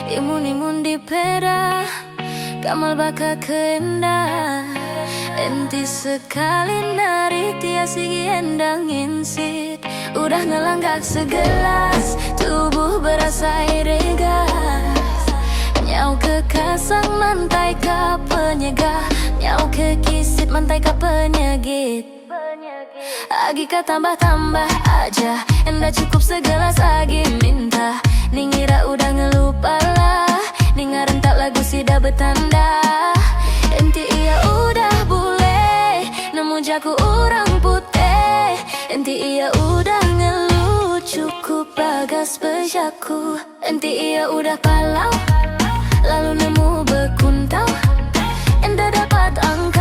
Imun-imun di pera, kamal baka keendah. Enti sekali nari tiasi endang insit. Udah ngelanggak segelas, tubuh berasa gas. Nyau ke kasang mantai ka penyegah, nyau ke kisit mantai ka penyegit. Agi ka tambah-tambah aja, enda cukup segelas agi minta. Ningira udah ngelupa lah, ninga rentak lagu sida betanda. Enti iya udah bule, nemu jaku orang putih. Enti iya udah ngeluh, cukup bagas bejaku. Enti iya udah palau, lalu nemu bekuntau. Enda dapat angka